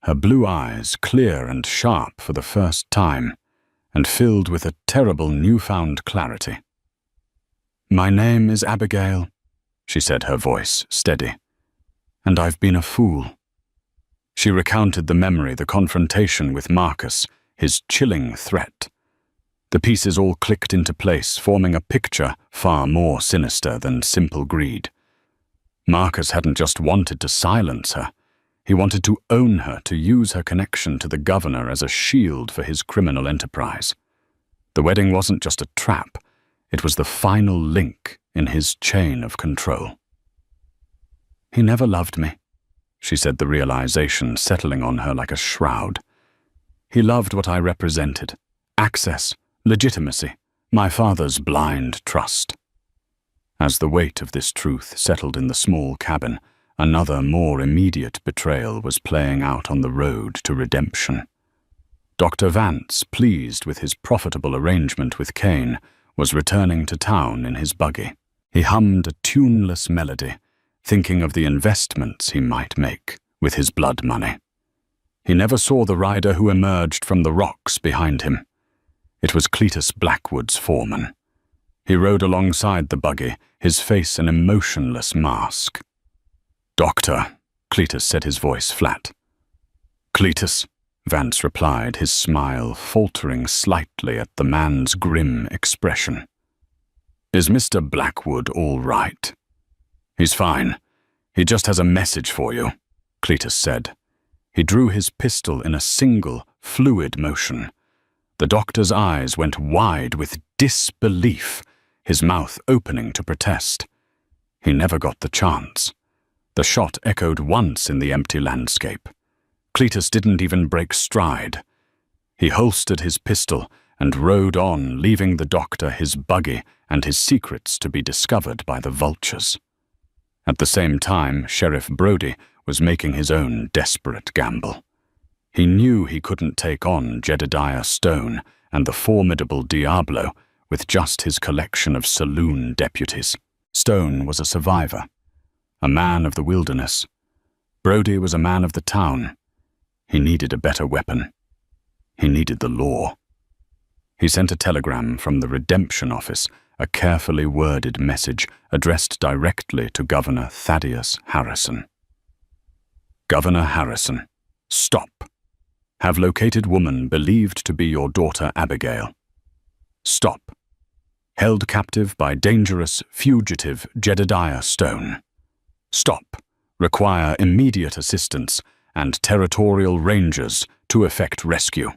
her blue eyes clear and sharp for the first time, and filled with a terrible newfound clarity. "My name is Abigail," she said, her voice steady. "And I've been a fool." She recounted the memory, the confrontation with Marcus, his chilling threat. The pieces all clicked into place, forming a picture far more sinister than simple greed. Marcus hadn't just wanted to silence her. He wanted to own her, to use her connection to the governor as a shield for his criminal enterprise. The wedding wasn't just a trap. It was the final link in his chain of control. "He never loved me," she said, the realization settling on her like a shroud. "He loved what I represented. Access, legitimacy, my father's blind trust." As the weight of this truth settled in the small cabin, another, more immediate betrayal was playing out on the road to redemption. Dr. Vance, pleased with his profitable arrangement with Kane, was returning to town in his buggy. He hummed a tuneless melody, thinking of the investments he might make with his blood money. He never saw the rider who emerged from the rocks behind him. It was Cletus Blackwood's foreman. He rode alongside the buggy, his face an emotionless mask. "Doctor," Cletus said, his voice flat. "Cletus," Vance replied, his smile faltering slightly at the man's grim expression. "Is Mr. Blackwood all right?" "He's fine. He just has a message for you," Cletus said. He drew his pistol in a single, fluid motion. The doctor's eyes went wide with disbelief, his mouth opening to protest. He never got the chance. The shot echoed once in the empty landscape. Cletus didn't even break stride. He holstered his pistol and rode on, leaving the doctor his buggy and his secrets to be discovered by the vultures. At the same time, Sheriff Brody was making his own desperate gamble. He knew he couldn't take on Jedediah Stone and the formidable Diablo with just his collection of saloon deputies. Stone was a survivor, a man of the wilderness. Brody was a man of the town. He needed a better weapon. He needed the law. He sent a telegram from the redemption office, a carefully worded message addressed directly to Governor Thaddeus Harrison. "Governor Harrison, stop. Have located woman believed to be your daughter Abigail. Stop. Held captive by dangerous fugitive Jedediah Stone. Stop. Require immediate assistance and territorial rangers to effect rescue.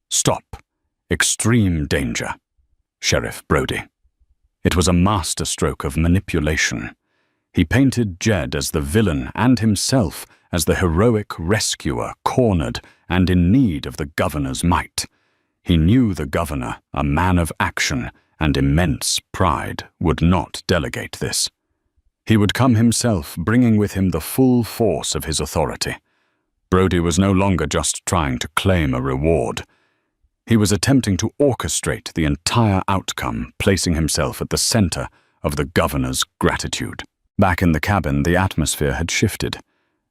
Stop. Extreme danger. Sheriff Brody." It was a masterstroke of manipulation. He painted Jed as the villain and himself as the heroic rescuer, cornered and in need of the governor's might. He knew the governor, a man of action, and immense pride would not delegate this. He would come himself, bringing with him the full force of his authority. Brody was no longer just trying to claim a reward. He was attempting to orchestrate the entire outcome, placing himself at the center of the governor's gratitude. Back in the cabin, the atmosphere had shifted.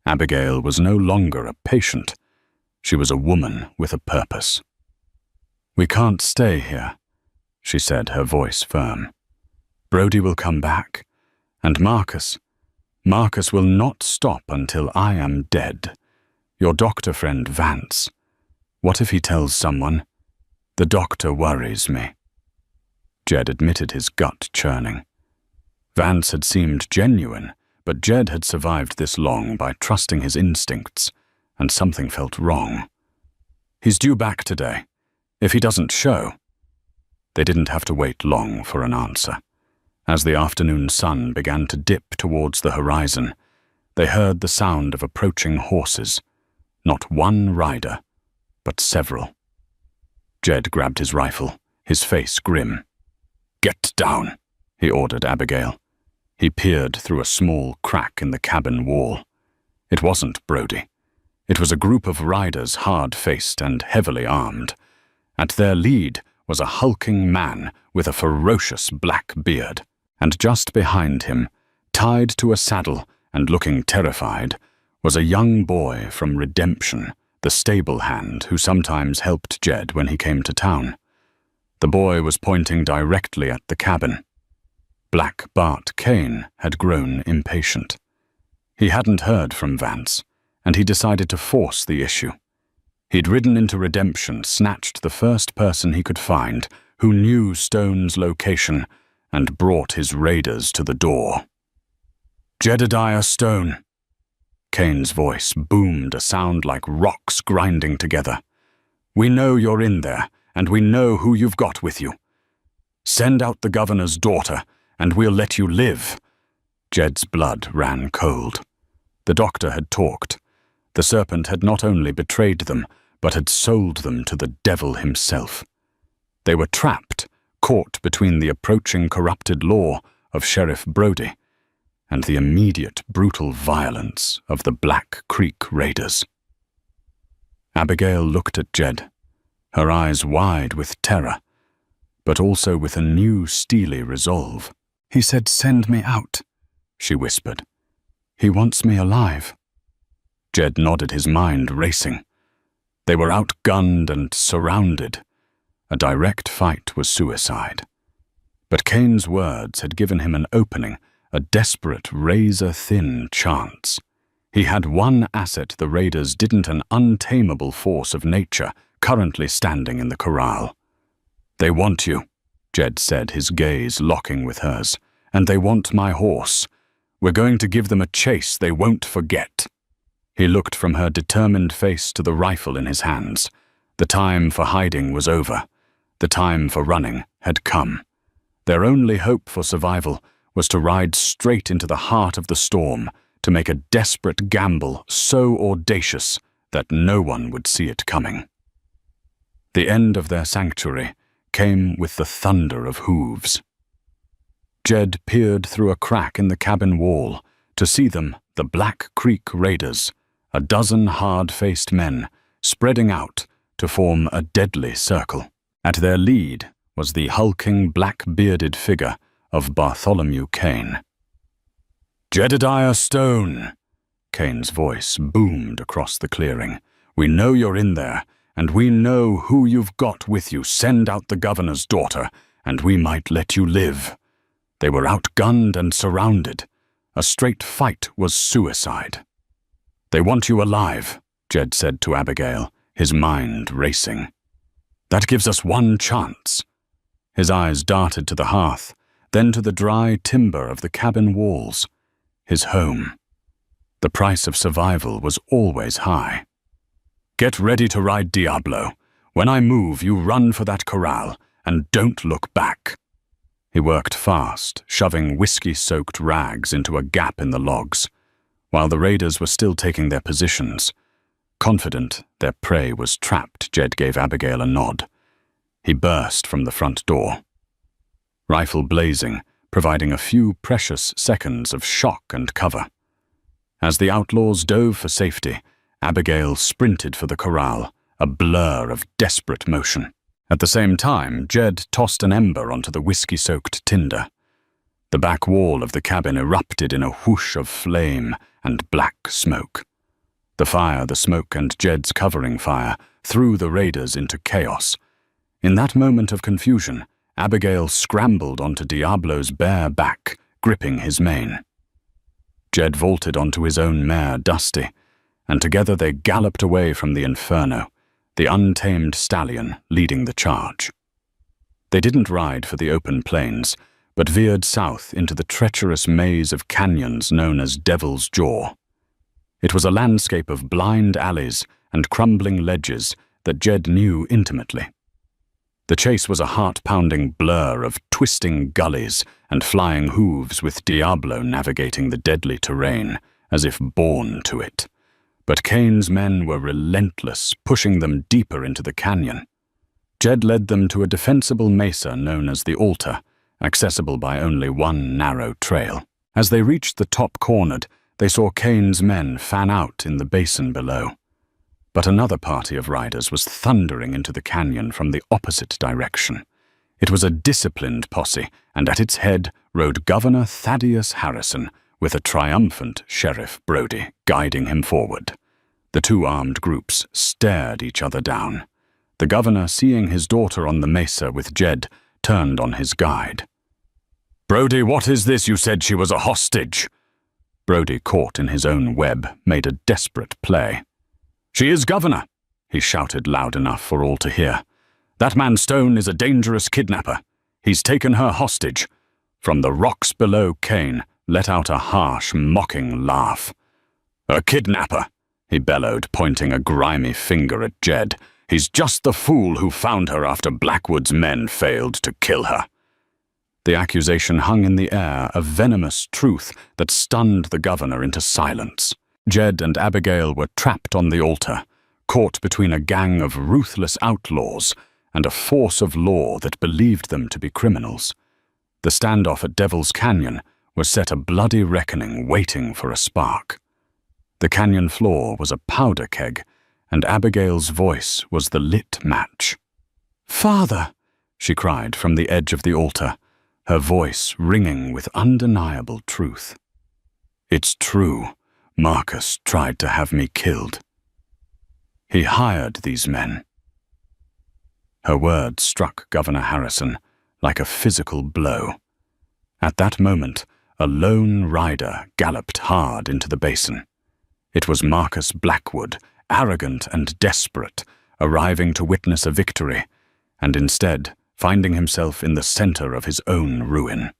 Abigail was no longer a patient. She was a woman with a purpose. "We can't stay here," she said, her voice firm. "Brody will come back, and Marcus will not stop until I am dead. Your doctor friend Vance, what if he tells someone? The doctor worries me." Jed admitted his gut churning. Vance had seemed genuine, but Jed had survived this long by trusting his instincts, and something felt wrong. "He's due back today. If he doesn't show..." They didn't have to wait long for an answer. As the afternoon sun began to dip towards the horizon, they heard the sound of approaching horses. Not one rider, but several. Jed grabbed his rifle, his face grim. "Get down," he ordered Abigail. He peered through a small crack in the cabin wall. It wasn't Brody. It was a group of riders, hard-faced and heavily armed. At their lead was a hulking man with a ferocious black beard, and just behind him, tied to a saddle and looking terrified, was a young boy from Redemption, the stable hand who sometimes helped Jed when he came to town. The boy was pointing directly at the cabin. Black Bart Kane had grown impatient. He hadn't heard from Vance, and he decided to force the issue. He'd ridden into Redemption, snatched the first person he could find who knew Stone's location, and brought his raiders to the door. "Jedediah Stone." Kane's voice boomed, a sound like rocks grinding together. "We know you're in there, and we know who you've got with you. Send out the governor's daughter, and we'll let you live." Jed's blood ran cold. The doctor had talked. The serpent had not only betrayed them, but had sold them to the devil himself. They were trapped, caught between the approaching corrupted law of Sheriff Brody and the immediate brutal violence of the Black Creek Raiders. Abigail looked at Jed, her eyes wide with terror, but also with a new steely resolve. "He said, 'Send me out,'" she whispered. "He wants me alive." Jed nodded, his mind racing. They were outgunned and surrounded. A direct fight was suicide. But Kane's words had given him an opening, a desperate, razor-thin chance. He had one asset the raiders didn't, an untamable force of nature currently standing in the corral. "They want you," Jed said, his gaze locking with hers. "And they want my horse. We're going to give them a chase they won't forget." He looked from her determined face to the rifle in his hands. The time for hiding was over. The time for running had come. Their only hope for survival was to ride straight into the heart of the storm, to make a desperate gamble so audacious that no one would see it coming. The end of their sanctuary came with the thunder of hooves. Jed peered through a crack in the cabin wall to see them, the Black Creek Raiders, a dozen hard-faced men, spreading out to form a deadly circle. At their lead was the hulking, black-bearded figure of Bartholomew Kane. "Jedediah Stone," Kane's voice boomed across the clearing. "We know you're in there, and we know who you've got with you. Send out the governor's daughter, and we might let you live." They were outgunned and surrounded. A straight fight was suicide. "They want you alive," Jed said to Abigail, his mind racing. "That gives us one chance." His eyes darted to the hearth, then to the dry timber of the cabin walls. His home. The price of survival was always high. "Get ready to ride Diablo. When I move, you run for that corral, and don't look back." He worked fast, shoving whiskey-soaked rags into a gap in the logs, while the raiders were still taking their positions. Confident their prey was trapped, Jed gave Abigail a nod. He burst from the front door. rifle blazing, providing a few precious seconds of shock and cover. As the outlaws dove for safety, Abigail sprinted for the corral, a blur of desperate motion. At the same time, Jed tossed an ember onto the whiskey-soaked tinder. The back wall of the cabin erupted in a whoosh of flame and black smoke. The fire, the smoke, and Jed's covering fire threw the raiders into chaos. In that moment of confusion, Abigail scrambled onto Diablo's bare back, gripping his mane. Jed vaulted onto his own mare, Dusty, and together they galloped away from the inferno, the untamed stallion leading the charge. They didn't ride for the open plains, but veered south into the treacherous maze of canyons known as Devil's Jaw. It was a landscape of blind alleys and crumbling ledges that Jed knew intimately. The chase was a heart-pounding blur of twisting gullies and flying hooves, with Diablo navigating the deadly terrain as if born to it. But Kane's men were relentless, pushing them deeper into the canyon. Jed led them to a defensible mesa known as the Altar, accessible by only one narrow trail. As they reached the top cornered, they saw Kane's men fan out in the basin below. But another party of riders was thundering into the canyon from the opposite direction. It was a disciplined posse, and at its head rode Governor Thaddeus Harrison, with a triumphant Sheriff Brody guiding him forward. The two armed groups stared each other down. The governor, seeing his daughter on the mesa with Jed, turned on his guide. "Brody, what is this? You said she was a hostage." Brody, caught in his own web, made a desperate play. "She is governor," he shouted loud enough for all to hear. "That man Stone is a dangerous kidnapper. He's taken her hostage." From the rocks below, Kane let out a harsh, mocking laugh. "A kidnapper," he bellowed, pointing a grimy finger at Jed. "He's just the fool who found her after Blackwood's men failed to kill her." The accusation hung in the air, a venomous truth that stunned the governor into silence. Jed and Abigail were trapped on the altar, caught between a gang of ruthless outlaws and a force of law that believed them to be criminals. The standoff at Devil's Canyon was set a bloody reckoning waiting for a spark. The canyon floor was a powder keg, and Abigail's voice was the lit match. "Father!" she cried from the edge of the altar, her voice ringing with undeniable truth. "It's true. Marcus tried to have me killed. He hired these men." Her words struck Governor Harrison like a physical blow. At that moment, a lone rider galloped hard into the basin. It was Marcus Blackwood, arrogant and desperate, arriving to witness a victory, and instead finding himself in the center of his own ruin.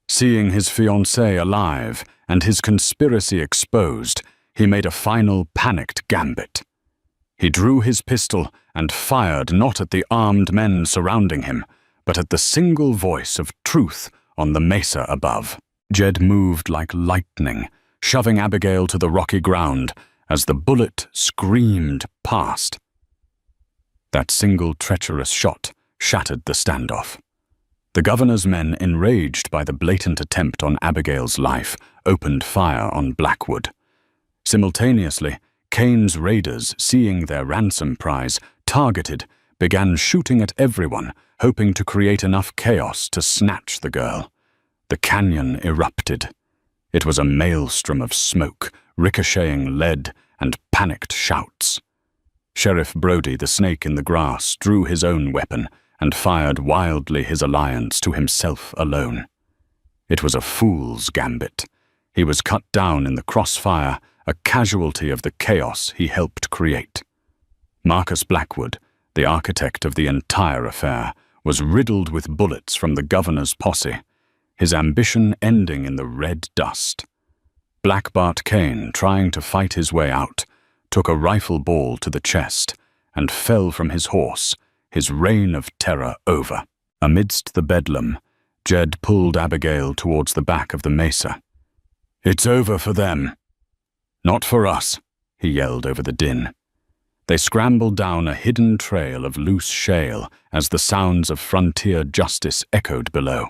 Seeing his fiancée alive and his conspiracy exposed, he made a final panicked gambit. He drew his pistol and fired not at the armed men surrounding him, but at the single voice of truth on the mesa above. Jed moved like lightning, shoving Abigail to the rocky ground as the bullet screamed past. That single treacherous shot shattered the standoff. The governor's men, enraged by the blatant attempt on Abigail's life, opened fire on Blackwood. Simultaneously, Kane's raiders, seeing their ransom prize targeted, began shooting at everyone, hoping to create enough chaos to snatch the girl. The canyon erupted. It was a maelstrom of smoke, ricocheting lead, and panicked shouts. Sheriff Brody, the snake in the grass, drew his own weapon and fired wildly his alliance to himself alone. It was a fool's gambit. He was cut down in the crossfire, a casualty of the chaos he helped create. Marcus Blackwood, the architect of the entire affair, was riddled with bullets from the governor's posse, his ambition ending in the red dust. Black Bart Kane, trying to fight his way out, took a rifle ball to the chest and fell from his horse, his reign of terror over. Amidst the bedlam, Jed pulled Abigail towards the back of the mesa. "It's over for them." "Not for us," he yelled over the din. They scrambled down a hidden trail of loose shale as the sounds of frontier justice echoed below.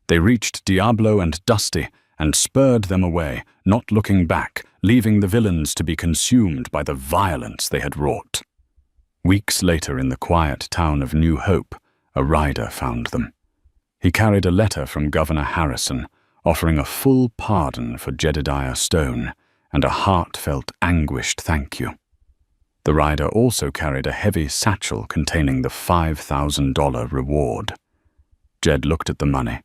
They reached Diablo and Dusty and spurred them away, not looking back, leaving the villains to be consumed by the violence they had wrought. Weeks later, in the quiet town of New Hope, a rider found them. He carried a letter from Governor Harrison, offering a full pardon for Jedediah Stone and a heartfelt, anguished thank you. The rider also carried a heavy satchel containing the $5,000 reward. Jed looked at the money,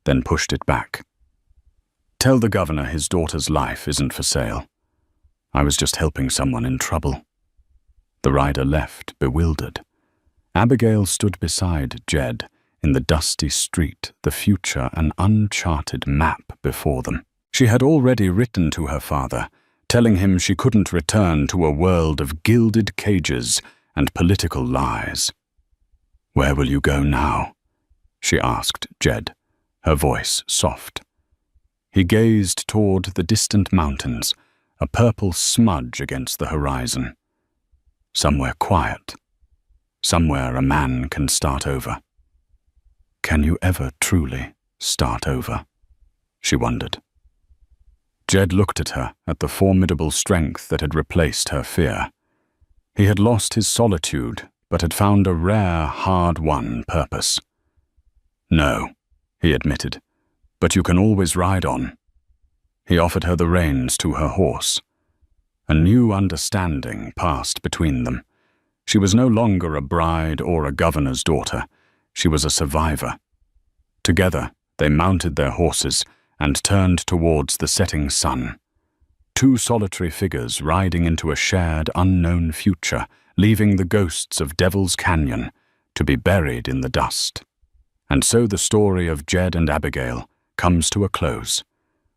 then pushed it back. "Tell the governor his daughter's life isn't for sale. I was just helping someone in trouble." The rider left, bewildered. Abigail stood beside Jed in the dusty street, the future an uncharted map before them. She had already written to her father, telling him she couldn't return to a world of gilded cages and political lies. "Where will you go now?" she asked Jed, her voice soft. He gazed toward the distant mountains, a purple smudge against the horizon. "Somewhere quiet. Somewhere a man can start over." Can you ever truly start over? She wondered. Jed looked at her, at the formidable strength that had replaced her fear. He had lost his solitude, but had found a rare, hard-won purpose. "No," he admitted, "but you can always ride on." He offered her the reins to her horse. A new understanding passed between them. She was no longer a bride or a governor's daughter. She was a survivor. Together, they mounted their horses and turned towards the setting sun. Two solitary figures riding into a shared, unknown future, leaving the ghosts of Devil's Canyon to be buried in the dust. And so the story of Jed and Abigail comes to a close,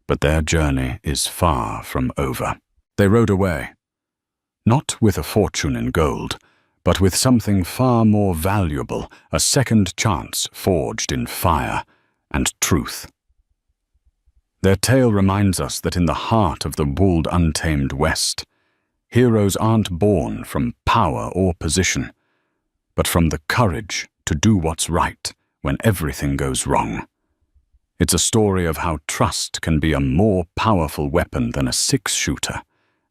but their journey is far from over. They rode away, not with a fortune in gold, but with something far more valuable, a second chance forged in fire and truth. Their tale reminds us that in the heart of the walled, untamed West, heroes aren't born from power or position, but from the courage to do what's right when everything goes wrong. It's a story of how trust can be a more powerful weapon than a six-shooter,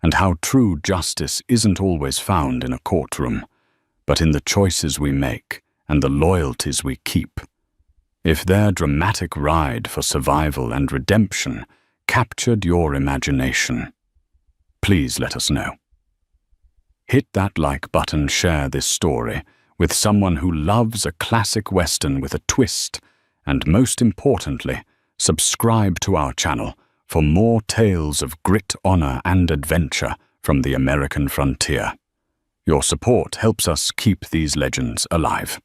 and how true justice isn't always found in a courtroom, but in the choices we make and the loyalties we keep. If their dramatic ride for survival and redemption captured your imagination, please let us know. Hit that like button, share this story with someone who loves a classic Western with a twist, and most importantly, subscribe to our channel for more tales of grit, honor, and adventure from the American frontier. Your support helps us keep these legends alive.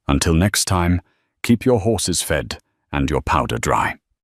Until next time, keep your horses fed and your powder dry.